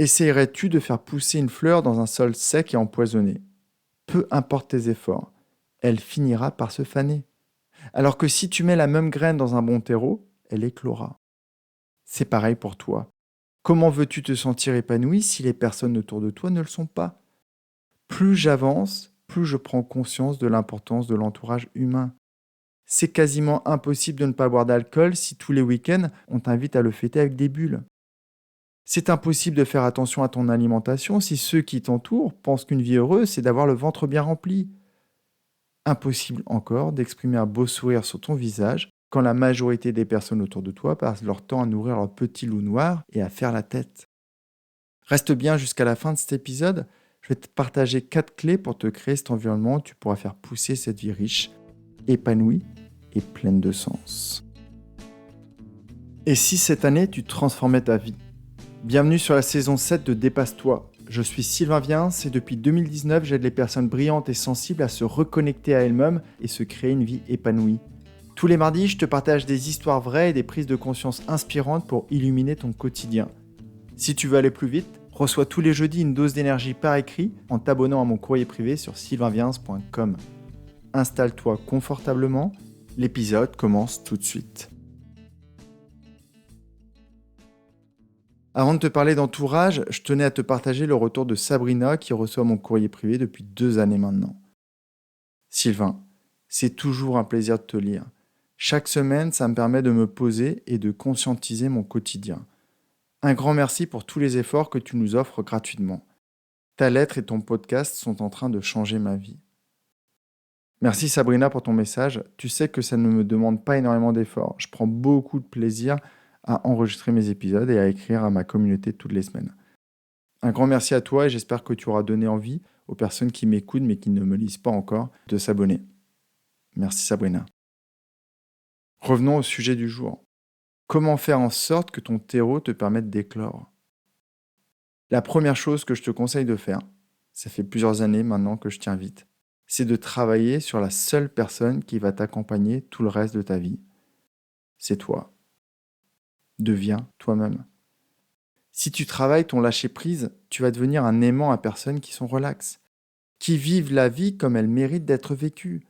Essayerais-tu de faire pousser une fleur dans un sol sec et empoisonné? Peu importe tes efforts, elle finira par se faner. Alors que si tu mets la même graine dans un bon terreau, elle éclora. C'est pareil pour toi. Comment veux-tu te sentir épanoui si les personnes autour de toi ne le sont pas? Plus j'avance, plus je prends conscience de l'importance de l'entourage humain. C'est quasiment impossible de ne pas boire d'alcool si tous les week-ends on t'invite à le fêter avec des bulles. C'est impossible de faire attention à ton alimentation si ceux qui t'entourent pensent qu'une vie heureuse, c'est d'avoir le ventre bien rempli. Impossible encore d'exprimer un beau sourire sur ton visage quand la majorité des personnes autour de toi passent leur temps à nourrir leur petit loup noir et à faire la tête. Reste bien jusqu'à la fin de cet épisode, je vais te partager 4 clés pour te créer cet environnement où tu pourras faire pousser cette vie riche, épanouie et pleine de sens. Et si cette année tu transformais ta vie? Bienvenue sur la saison 7 de Dépasse-toi. Je suis Sylvain Viens et depuis 2019, j'aide les personnes brillantes et sensibles à se reconnecter à elles-mêmes et se créer une vie épanouie. Tous les mardis, je te partage des histoires vraies et des prises de conscience inspirantes pour illuminer ton quotidien. Si tu veux aller plus vite, reçois tous les jeudis une dose d'énergie par écrit en t'abonnant à mon courrier privé sur sylvainviens.com. Installe-toi confortablement, l'épisode commence tout de suite. Avant de te parler d'entourage, je tenais à te partager le retour de Sabrina qui reçoit mon courrier privé depuis 2 années maintenant. Sylvain, c'est toujours un plaisir de te lire. Chaque semaine, ça me permet de me poser et de conscientiser mon quotidien. Un grand merci pour tous les efforts que tu nous offres gratuitement. Ta lettre et ton podcast sont en train de changer ma vie. Merci Sabrina pour ton message. Tu sais que ça ne me demande pas énormément d'efforts. Je prends beaucoup de plaisir à enregistrer mes épisodes et à écrire à ma communauté toutes les semaines. Un grand merci à toi et j'espère que tu auras donné envie aux personnes qui m'écoutent mais qui ne me lisent pas encore de s'abonner. Merci Sabrina. Revenons au sujet du jour. Comment faire en sorte que ton terreau te permette d'éclore? La première chose que je te conseille de faire, ça fait plusieurs années maintenant que je t'invite, c'est de travailler sur la seule personne qui va t'accompagner tout le reste de ta vie. C'est toi. Deviens toi-même. Si tu travailles ton lâcher-prise, tu vas devenir un aimant à personnes qui sont relaxes, qui vivent la vie comme elle mérite d'être vécue,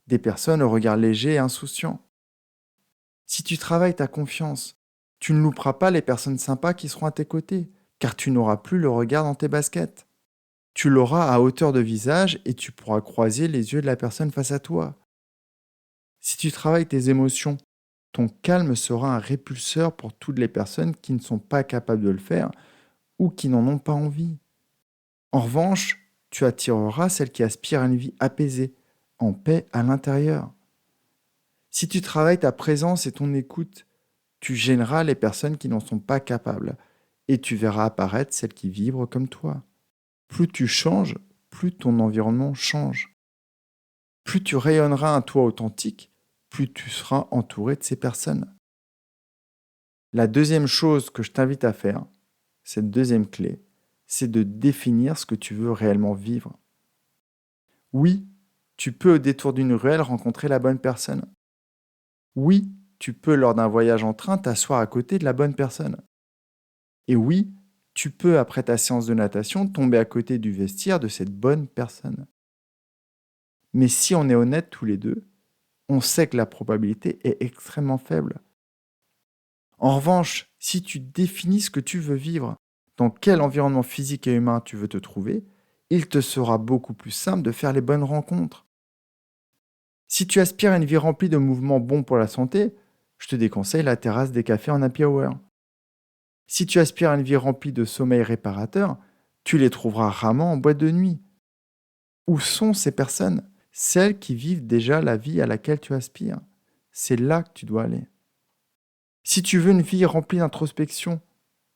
des personnes au regard léger et insouciant. Si tu travailles ta confiance, tu ne louperas pas les personnes sympas qui seront à tes côtés, car tu n'auras plus le regard dans tes baskets. Tu l'auras à hauteur de visage et tu pourras croiser les yeux de la personne face à toi. Si tu travailles tes émotions, ton calme sera un répulseur pour toutes les personnes qui ne sont pas capables de le faire ou qui n'en ont pas envie. En revanche, tu attireras celles qui aspirent à une vie apaisée, en paix à l'intérieur. Si tu travailles ta présence et ton écoute, tu gêneras les personnes qui n'en sont pas capables et tu verras apparaître celles qui vibrent comme toi. Plus tu changes, plus ton environnement change. Plus tu rayonneras un toi authentique, plus tu seras entouré de ces personnes. La deuxième chose que je t'invite à faire, cette deuxième clé, c'est de définir ce que tu veux réellement vivre. Oui, tu peux au détour d'une ruelle rencontrer la bonne personne. Oui, tu peux lors d'un voyage en train t'asseoir à côté de la bonne personne. Et oui, tu peux après ta séance de natation tomber à côté du vestiaire de cette bonne personne. Mais si on est honnête tous les deux, on sait que la probabilité est extrêmement faible. En revanche, si tu définis ce que tu veux vivre, dans quel environnement physique et humain tu veux te trouver, il te sera beaucoup plus simple de faire les bonnes rencontres. Si tu aspires à une vie remplie de mouvements bons pour la santé, je te déconseille la terrasse des cafés en happy hour. Si tu aspires à une vie remplie de sommeil réparateur, tu les trouveras rarement en boîte de nuit. Où sont ces personnes? Celles qui vivent déjà la vie à laquelle tu aspires. C'est là que tu dois aller. Si tu veux une vie remplie d'introspection,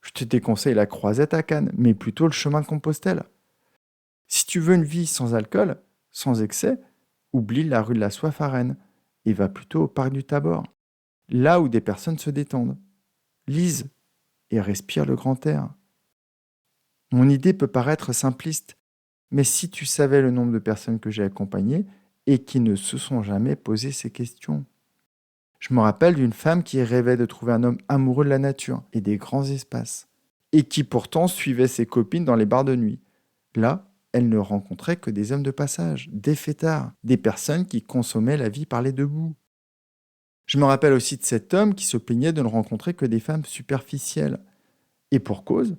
je te déconseille la croisette à Cannes, mais plutôt le chemin de Compostelle. Si tu veux une vie sans alcool, sans excès, oublie la rue de la Soif à Rennes et va plutôt au parc du Tabor, là où des personnes se détendent, lisent et respirent le grand air. Mon idée peut paraître simpliste, mais si tu savais le nombre de personnes que j'ai accompagnées et qui ne se sont jamais posé ces questions. Je me rappelle d'une femme qui rêvait de trouver un homme amoureux de la nature et des grands espaces. et qui pourtant suivait ses copines dans les bars de nuit. Là, elle ne rencontrait que des hommes de passage, des fêtards, des personnes qui consommaient la vie par les deux bouts. Je me rappelle aussi de cet homme qui se plaignait de ne rencontrer que des femmes superficielles. Et pour cause,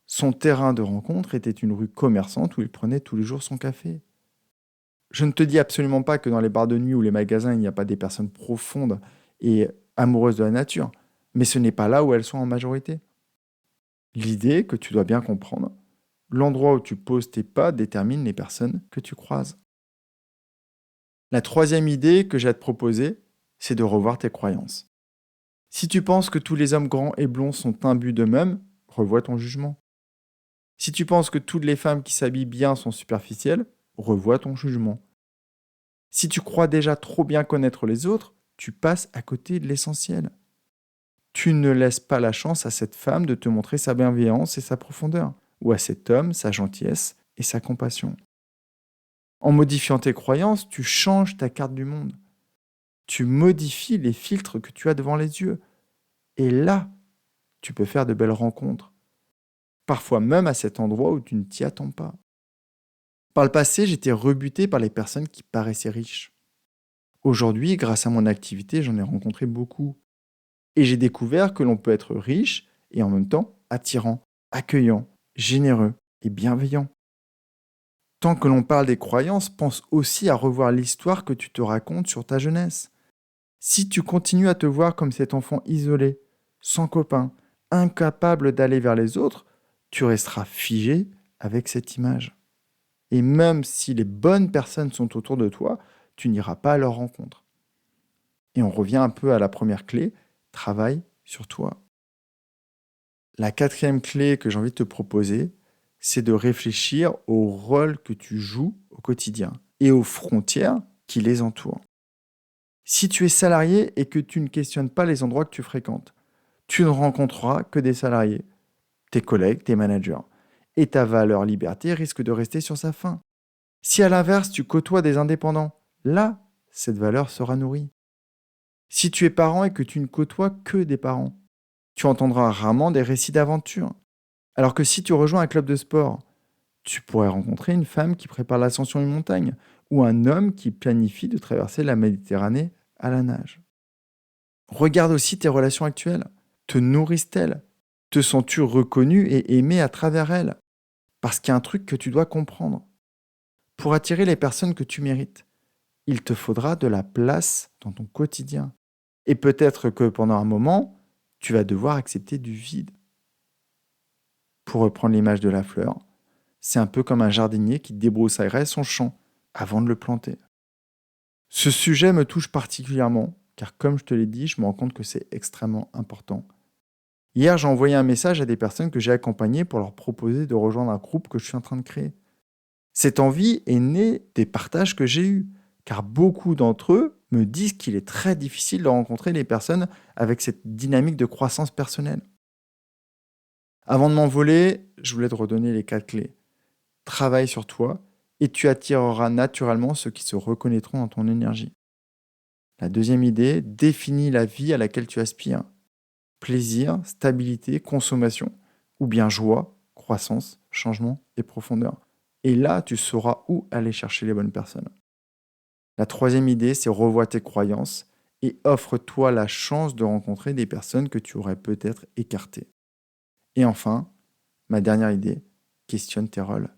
son terrain de rencontre était une rue commerçante où il prenait tous les jours son café. Je ne te dis absolument pas que dans les bars de nuit ou les magasins, il n'y a pas des personnes profondes et amoureuses de la nature, mais ce n'est pas là où elles sont en majorité. L'idée que tu dois bien comprendre, l'endroit où tu poses tes pas détermine les personnes que tu croises. La troisième idée que j'ai à te proposer, c'est de revoir tes croyances. Si tu penses que tous les hommes grands et blonds sont imbus d'eux-mêmes, revois ton jugement. Si tu penses que toutes les femmes qui s'habillent bien sont superficielles, revois ton jugement. Si tu crois déjà trop bien connaître les autres, tu passes à côté de l'essentiel. Tu ne laisses pas la chance à cette femme de te montrer sa bienveillance et sa profondeur, ou à cet homme sa gentillesse et sa compassion. En modifiant tes croyances, tu changes ta carte du monde. Tu modifies les filtres que tu as devant les yeux. Et là, tu peux faire de belles rencontres. Parfois même à cet endroit où tu ne t'y attends pas. Par le passé, j'étais rebuté par les personnes qui paraissaient riches. Aujourd'hui, grâce à mon activité, j'en ai rencontré beaucoup. Et j'ai découvert que l'on peut être riche et en même temps attirant, accueillant, généreux et bienveillant. Tant que l'on parle des croyances, pense aussi à revoir l'histoire que tu te racontes sur ta jeunesse. Si tu continues à te voir comme cet enfant isolé, sans copain, incapable d'aller vers les autres, tu resteras figé avec cette image. Et même si les bonnes personnes sont autour de toi, tu n'iras pas à leur rencontre. Et on revient un peu à la première clé, travaille sur toi. La quatrième clé que j'ai envie de te proposer, c'est de réfléchir au rôle que tu joues au quotidien et aux frontières qui les entourent. Si tu es salarié et que tu ne questionnes pas les endroits que tu fréquentes, tu ne rencontreras que des salariés, tes collègues, tes managers. Et ta valeur liberté risque de rester sur sa faim. Si à l'inverse, tu côtoies des indépendants, là, cette valeur sera nourrie. Si tu es parent et que tu ne côtoies que des parents, tu entendras rarement des récits d'aventure. Alors que si tu rejoins un club de sport, tu pourrais rencontrer une femme qui prépare l'ascension d'une montagne ou un homme qui planifie de traverser la Méditerranée à la nage. Regarde aussi tes relations actuelles. Te nourrissent-elles? Te sens-tu reconnu et aimé à travers elles? Parce qu'il y a un truc que tu dois comprendre. Pour attirer les personnes que tu mérites, il te faudra de la place dans ton quotidien. Et peut-être que pendant un moment, tu vas devoir accepter du vide. Pour reprendre l'image de la fleur, c'est un peu comme un jardinier qui débroussaillerait son champ avant de le planter. Ce sujet me touche particulièrement, car comme je te l'ai dit, je me rends compte que c'est extrêmement important. Hier, j'ai envoyé un message à des personnes que j'ai accompagnées pour leur proposer de rejoindre un groupe que je suis en train de créer. Cette envie est née des partages que j'ai eus, car beaucoup d'entre eux me disent qu'il est très difficile de rencontrer des personnes avec cette dynamique de croissance personnelle. Avant de m'envoler, je voulais te redonner les 4 clés. Travaille sur toi et tu attireras naturellement ceux qui se reconnaîtront dans ton énergie. La deuxième idée, définis la vie à laquelle tu aspires. Plaisir, stabilité, consommation, ou bien joie, croissance, changement et profondeur. Et là, tu sauras où aller chercher les bonnes personnes. La troisième idée, c'est revois tes croyances et offre-toi la chance de rencontrer des personnes que tu aurais peut-être écartées. Et enfin, ma dernière idée, questionne tes rôles.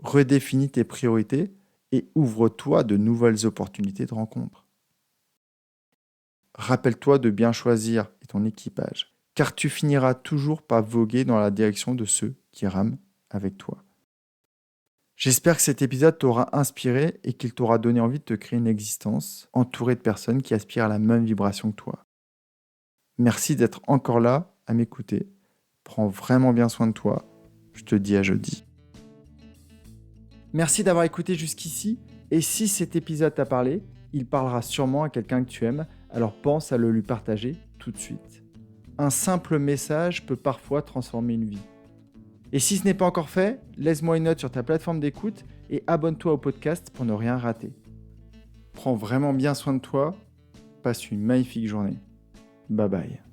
Redéfinis tes priorités et ouvre-toi de nouvelles opportunités de rencontre. Rappelle-toi de bien choisir ton équipage, car tu finiras toujours par voguer dans la direction de ceux qui rament avec toi. J'espère que cet épisode t'aura inspiré et qu'il t'aura donné envie de te créer une existence entourée de personnes qui aspirent à la même vibration que toi. Merci d'être encore là à m'écouter. Prends vraiment bien soin de toi. Je te dis à jeudi. Merci d'avoir écouté jusqu'ici. Et si cet épisode t'a parlé, il parlera sûrement à quelqu'un que tu aimes, alors pense à le lui partager tout de suite. Un simple message peut parfois transformer une vie. Et si ce n'est pas encore fait, laisse-moi une note sur ta plateforme d'écoute et abonne-toi au podcast pour ne rien rater. Prends vraiment bien soin de toi. Passe une magnifique journée. Bye bye.